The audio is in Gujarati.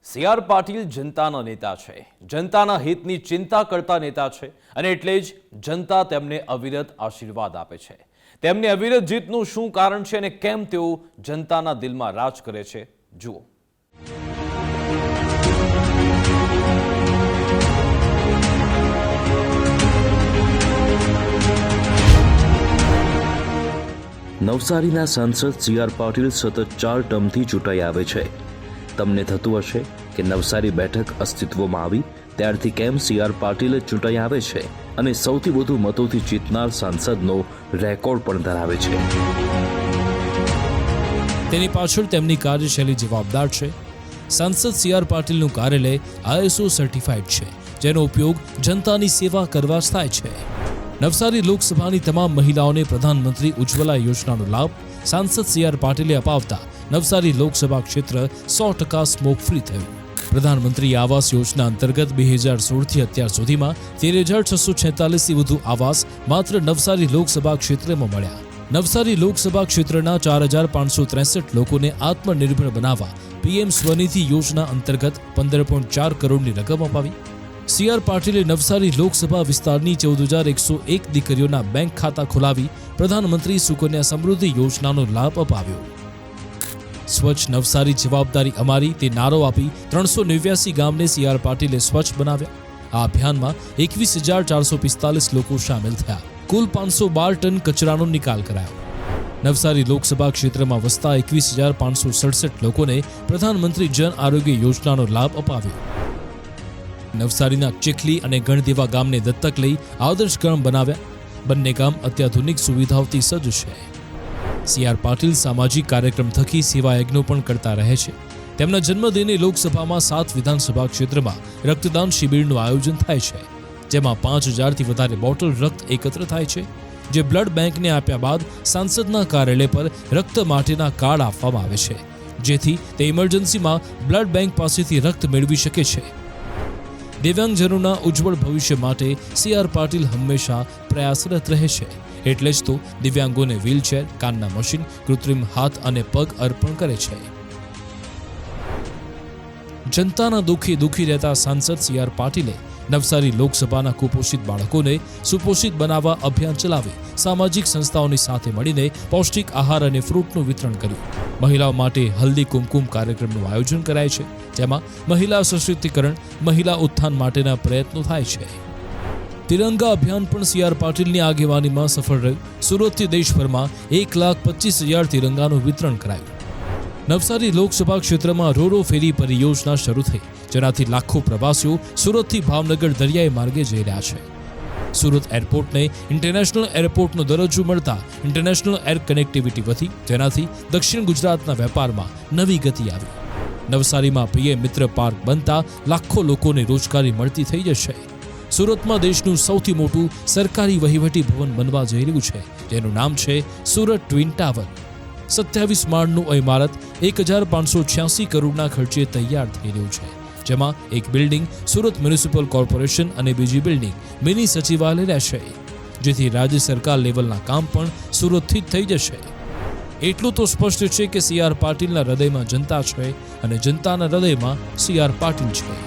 સી.આર. પાટીલ જનતાના નેતા છે, જનતાના હિતની ચિંતા કરતા નેતા છે અને એટલે જ જનતા તેમને અવિરત આશીર્વાદ આપે છે. તેમની અવિરત જીતનું શું કારણ છે અને કેમ તેઓ જનતાના દિલમાં રાજ કરે છે, જુઓ. નવસારીના સાંસદ સી.આર. પાટીલ સતત 4 ટર્મથી ચૂંટાઈ આવે છે. તમને થતું હશે કે નવસારી બેઠક અસ્તિત્વમાં આવી ત્યારથી કેમ સી.આર. પાટીલ જ ચૂંટાઈ આવે છે અને સૌથી વધુ મતોથી જીતનાર સાંસદનો રેકોર્ડ પણ ધરાવે છે. તેની પાછળ તેમની કાર્યશૈલી જવાબદાર છે. સાંસદ સી.આર. પાટીલનું કાર્યાલય ISO સર્ટિફાઈડ છે, જેનો ઉપયોગ જનતાની સેવા કરવા થાય છે. નવસારી લોકસભાની તમામ મહિલાઓને પ્રધાનમંત્રી ઉજ્જવલા યોજનાનો લાભ સાંસદ સી.આર. પાટીલે અપાવતા નવસારી લોકસભા ક્ષેત્ર 100% સ્મોક ફ્રી થયું. પ્રધાનમંત્રી આવાસ યોજના અંતર્ગત 2016થી અત્યાર સુધીમાં 13,646થી વધુ આવાસ માત્ર નવસારી લોકસભા ક્ષેત્રમાં મળ્યા. નવસારી લોકસભા ક્ષેત્રના 4,563 લોકોને આત્મનિર્ભર બનાવવા PM સ્વનિધિ યોજના અંતર્ગત 15.4 કરોડની રકમ અપાવી. સી.આર. પાટીલે નવસારી લોકસભા વિસ્તારની 14,101 દીકરીઓના બેંક ખાતા ખોલાવી પ્રધાનમંત્રી સુકન્યા સમૃદ્ધિ યોજનાનો લાભ અપાવ્યો. સ્વચ્છ નવસારી જવાબદારી અમારી તે નારો આપી 389 ગામને સી.આર. પાટીલે સ્વચ્છ બનાવ્યા. આ અભિયાનમાં 21,445 લોકો સામેલ થયા. કુલ 512 ટન કચરાનો નિકાલ કરાયો. નવસારી લોકસભા ક્ષેત્રમાં વસતા 21,567 લોકોને પ્રધાનમંત્રી જન આરોગ્ય યોજનાનો લાભ અપાવ્યો. નવસારીના ચીખલી અને ગણદેવા ગામને દત્તક લઈ આદર્શ ગામ બનાવ્યા. બંને ગામ અત્યાધુનિક સુવિધાઓથી સજ્જ છે. સી.આર. પાટીલ સામાજિક કાર્યક્રમ થકી સેવા યજ્ઞો પણ કરતા રહે છે. તેમના જન્મદિને લોકસભામાં 7 વિધાનસભા ક્ષેત્રમાં રક્તદાન શિબિરનું આયોજન થાય છે, જેમાં 5,000થી વધારે બોટલ રક્ત એકત્ર થાય છે, જે બ્લડ બેંકને આપ્યા બાદ સાંસદના કાર્યાલય પર રક્ત માટેના કાર્ડ આપવામાં આવે છે, જેથી તે ઇમરજન્સીમાં બ્લડ બેંક પાસેથી રક્ત મેળવી શકે છે. દિવ્યાંગજનોના ઉજ્જવળ ભવિષ્ય માટે સી.આર. પાટીલ હંમેશા પ્રયાસરત રહે છે. એટલે જ તો દિવ્યાંગોને વ્હીલચેર, કાનના મશીન, કૃત્રિમ હાથ અને પગ અર્પણ કરે છે. જનતાના દુઃખે દુઃખી રહેતા સાંસદ સી.આર. પાટીલે નવસારી લોકસભાના કુપોષિત બાળકોને સુપોષિત બનાવવા અભિયાન ચલાવી સામાજિક સંસ્થાઓની સાથે મળીને પૌષ્ટિક આહાર અને ફ્રૂટનું વિતરણ કર્યું. મહિલાઓ માટે હલ્દી કુમકુમ કાર્યક્રમનું આયોજન કરાય છે, જેમાં મહિલા સશક્તિકરણ, મહિલા ઉત્થાન માટેના પ્રયત્નો થાય છે. તિરંગા અભિયાન પણ સી.આર. પાટીલની આગેવાનીમાં સફળ રહ્યું. સુરતથી દેશભરમાં 1,25,000 તિરંગાનું વિતરણ કરાયું. નવસારી લોકસભા ક્ષેત્રમાં રોરો ફેરી પરિયોજના શરૂ થઈ, જેનાથી લાખો પ્રવાસીઓ સુરતથી ભાવનગર દરિયાઈ માર્ગે જઈ રહ્યા છે. સુરત એરપોર્ટને ઇન્ટરનેશનલ એરપોર્ટનો દરજ્જો મળતા ઇન્ટરનેશનલ એર કનેક્ટિવિટી વધી, જેનાથી દક્ષિણ ગુજરાતના વેપારમાં નવી ગતિ આવી. નવસારીમાં PM મિત્ર પાર્ક બનતા લાખો લોકોને રોજગારી મળતી થઈ જશે. સુરતમાં દેશનું સૌથી મોટું સરકારી વહીવટી ભવન બનવા જઈ રહ્યું છે, જેનું નામ છે સુરત ટ્વિન ટાવર. 27 માળનું ઇમારત 1,586 કરોડના ખર્ચે તૈયાર થઈ રહ્યું છે, જેમાં એક બિલ્ડિંગ સુરત મ્યુનિસિપલ કોર્પોરેશન અને બીજી બિલ્ડિંગ મિની સચિવાલય રહેશે, જેથી રાજ્ય સરકાર લેવલના કામ પણ સુરતથી જ થઈ જશે. એટલું તો સ્પષ્ટ છે કે સી.આર. પાટીલના હૃદયમાં જનતા છે અને જનતાના હૃદયમાં સી.આર. પાટીલ છે.